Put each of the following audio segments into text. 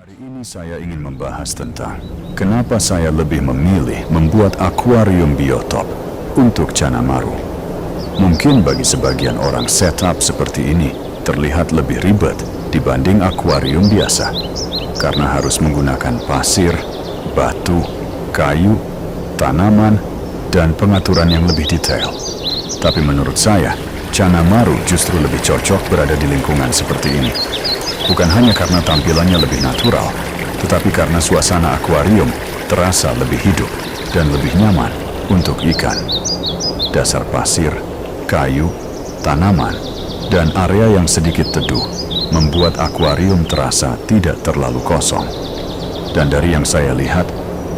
Hari ini saya ingin membahas tentang kenapa saya lebih memilih membuat akuarium biotop untuk Channa Maru. Mungkin bagi sebagian orang setup seperti ini terlihat lebih ribet dibanding akuarium biasa, karena harus menggunakan pasir, batu, kayu, tanaman, dan pengaturan yang lebih detail. Tapi menurut saya, Channa Maru justru lebih cocok berada di lingkungan seperti ini. Bukan hanya karena tampilannya lebih natural, tetapi karena suasana akuarium terasa lebih hidup dan lebih nyaman untuk ikan. Dasar pasir, kayu, tanaman, dan area yang sedikit teduh membuat akuarium terasa tidak terlalu kosong. Dan dari yang saya lihat,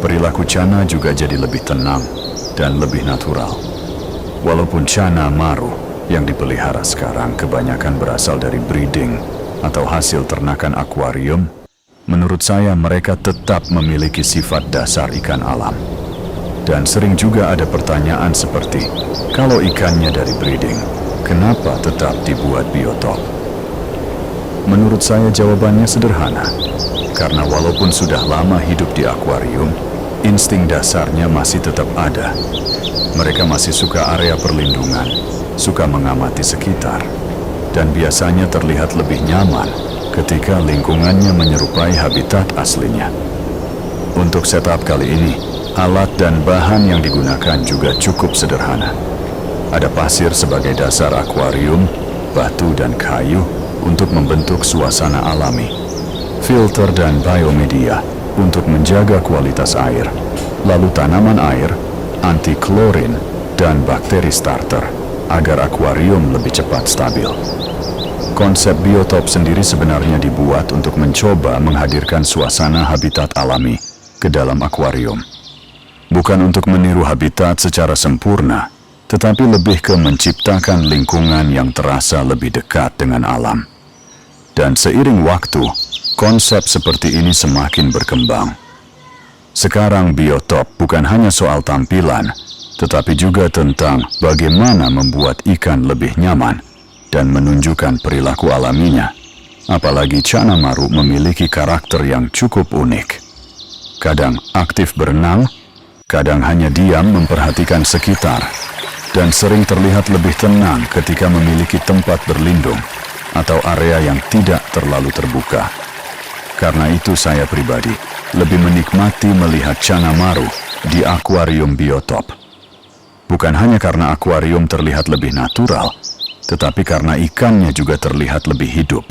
perilaku Channa juga jadi lebih tenang dan lebih natural. Walaupun Channa Maru yang dipelihara sekarang kebanyakan berasal dari breeding atau hasil ternakan akuarium, menurut saya mereka tetap memiliki sifat dasar ikan alam. Dan sering juga ada pertanyaan seperti, kalau ikannya dari breeding, kenapa tetap dibuat biotop? Menurut saya jawabannya sederhana, karena walaupun sudah lama hidup di akuarium, insting dasarnya masih tetap ada. Mereka masih suka area perlindungan, suka mengamati sekitar, dan biasanya terlihat lebih nyaman ketika lingkungannya menyerupai habitat aslinya. Untuk setup kali ini, alat dan bahan yang digunakan juga cukup sederhana. Ada pasir sebagai dasar akuarium, batu dan kayu untuk membentuk suasana alami, filter dan biomedia untuk menjaga kualitas air, lalu tanaman air, anti-klorin, dan bakteri starter agar akuarium lebih cepat stabil. Konsep biotop sendiri sebenarnya dibuat untuk mencoba menghadirkan suasana habitat alami ke dalam akuarium. Bukan untuk meniru habitat secara sempurna, tetapi lebih ke menciptakan lingkungan yang terasa lebih dekat dengan alam. Dan seiring waktu, konsep seperti ini semakin berkembang. Sekarang biotop bukan hanya soal tampilan, tetapi juga tentang bagaimana membuat ikan lebih nyaman dan menunjukkan perilaku alaminya. Apalagi Channa Maru memiliki karakter yang cukup unik. Kadang aktif berenang, kadang hanya diam memperhatikan sekitar, dan sering terlihat lebih tenang ketika memiliki tempat berlindung atau area yang tidak terlalu terbuka. Karena itu saya pribadi lebih menikmati melihat Channa Maru di akuarium biotop. Bukan hanya karena akuarium terlihat lebih natural, tetapi karena ikannya juga terlihat lebih hidup.